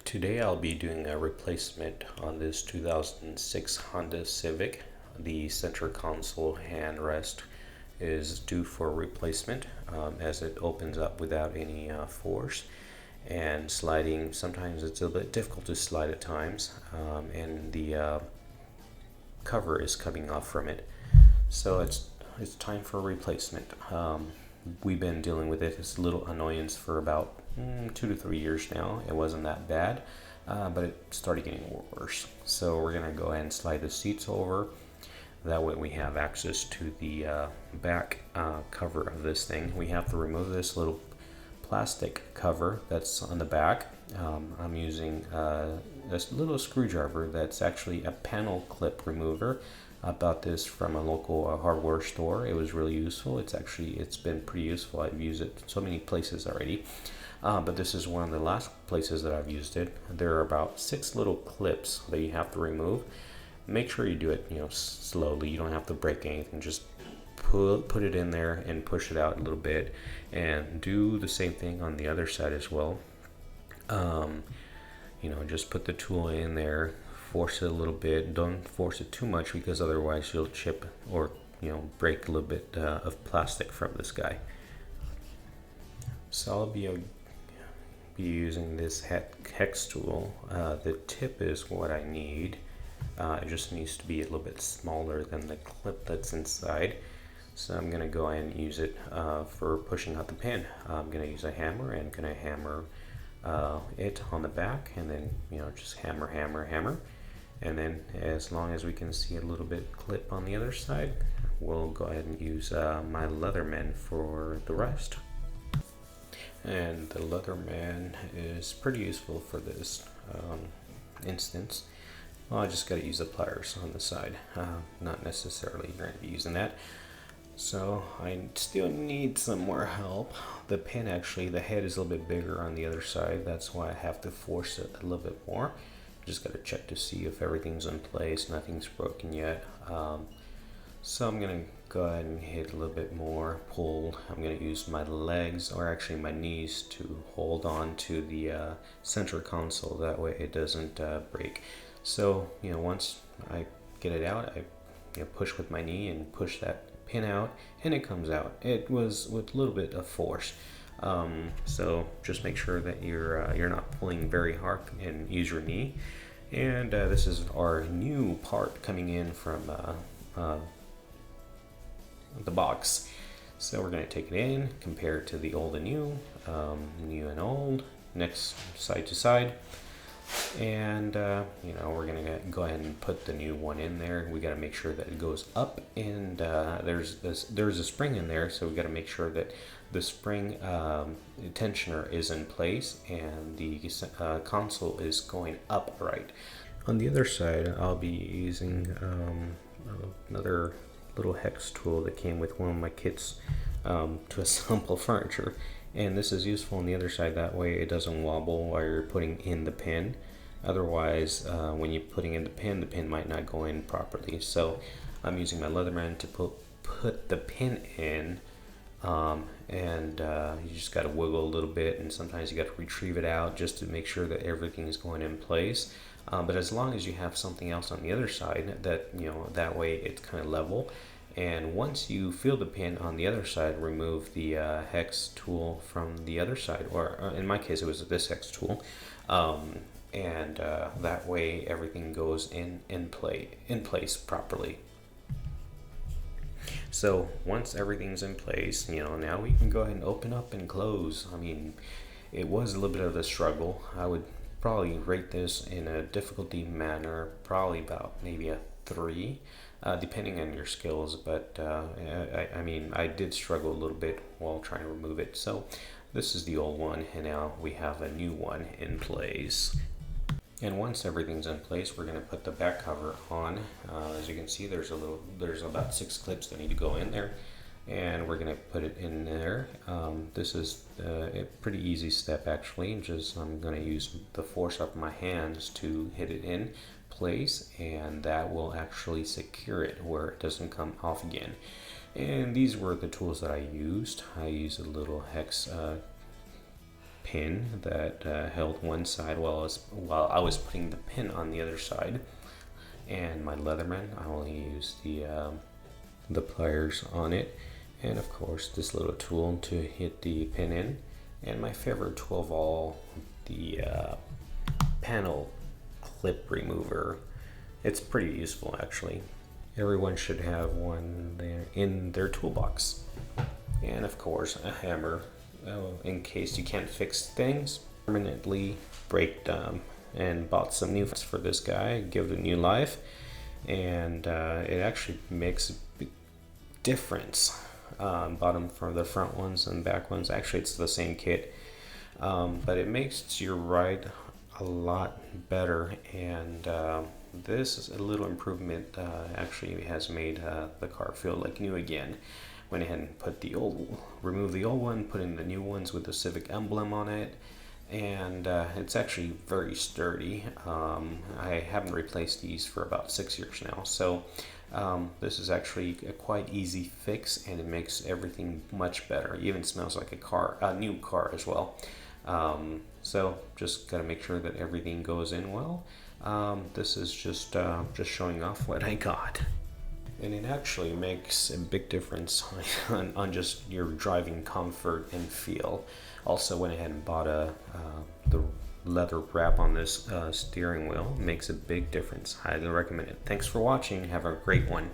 Today I'll be doing a replacement on this 2006 Honda Civic. The center console handrest is due for replacement as it opens up without any force, and sliding, sometimes it's a bit difficult to slide at times, and the cover is coming off from it. So it's time for replacement. We've been dealing with it. It's a little annoyance for about 2 to 3 years now. It wasn't that bad, but it started getting worse. So we're gonna go ahead and slide the seats over. That way we have access to the back cover of this thing. We have to remove this little plastic cover that's on the back. I'm using this little screwdriver that's actually a panel clip remover. I bought this from a local hardware store. It was really useful. It's been pretty useful. I've used it so many places already, but this is one of the last places that I've used it. There are about 6 little clips that you have to remove. Make sure you do it, slowly. You don't have to break anything. Just put it in there and push it out a little bit, and do the same thing on the other side as well. Just put the tool in there, force it a little bit. Don't force it too much, because otherwise you'll chip or break a little bit of plastic from this guy. So I'll be using this hex tool. The tip is what I need. It just needs to be a little bit smaller than the clip that's inside. So I'm going to go ahead and use it for pushing out the pin. I'm going to use a hammer and going to hammer it on the back, and then just hammer, and then as long as we can see a little bit clip on the other side, we'll go ahead and use my Leatherman for the rest. And the Leatherman is pretty useful for this instance. Well, I just got to use the pliers on the side, not necessarily going to be using that. So I still need some more help. The pin, actually, the head is a little bit bigger on the other side. That's why I have to force it a little bit more. Just got to check to see if everything's in place, nothing's broken yet. So I'm going to go ahead and hit a little bit more, pull. I'm going to use my legs, or actually my knees, to hold on to the center console. That way it doesn't break. So once I get it out, I push with my knee and push that pin out, and it comes out. It was with a little bit of force. So just make sure that you're not pulling very hard, and use your knee. And this is our new part coming in from the box. So we're going to take it in, compare it to the old and new, new and old, next side to side. And we're gonna go ahead and put the new one in there. We got to make sure that it goes up, and there's a spring in there, so we got to make sure that the spring tensioner is in place, and the console is going upright. On the other side, I'll be using another little hex tool that came with one of my kits to assemble furniture. And this is useful on the other side. That way it doesn't wobble while you're putting in the pin. Otherwise, when you're putting in the pin might not go in properly. So I'm using my Leatherman to put the pin in, and you just got to wiggle a little bit, and sometimes you got to retrieve it out just to make sure that everything is going in place. But as long as you have something else on the other side, that that way it's kind of level. And once you feel the pin on the other side, remove the hex tool from the other side, or in my case it was this hex tool, and that way everything goes in place properly. So once everything's in place, now we can go ahead and open up and close. I mean, it was a little bit of a struggle. I would probably rate this in a difficulty manner, probably about maybe a 3. Depending on your skills, but I mean, I did struggle a little bit while trying to remove it. So this is the old one, and now we have a new one in place. And once everything's in place, we're going to put the back cover on. As you can see, there's about 6 clips that need to go in there, and we're going to put it in there. This is a pretty easy step, actually. I'm going to use the force of my hands to hit it in place, and that will actually secure it where it doesn't come off again. And these were the tools that I used. I used a little hex pin that held one side while I was putting the pin on the other side. And my Leatherman, I only use the pliers on it, and of course this little tool to hit the pin in, and my favorite tool of all, the panel clip remover. It's pretty useful actually. Everyone should have one there in their toolbox. And of course a hammer, in case you can't fix things. Permanently break them, and bought some new for this guy, give it a new life, and it actually makes a big difference. Bought them for the front ones and back ones. Actually it's the same kit, but it makes your ride a lot better, and this is a little improvement. Actually has made the car feel like new again. Went ahead and removed the old one, put in the new ones with the Civic emblem on it, and it's actually very sturdy. I haven't replaced these for about 6 years now, so this is actually a quite easy fix, and it makes everything much better. It even smells like a new car as well. So just gotta make sure that everything goes in well. This is just showing off what I got. And it actually makes a big difference on just your driving comfort and feel. Also went ahead and bought the leather wrap on this steering wheel. Makes a big difference. Highly recommend it. Thanks for watching. Have a great one.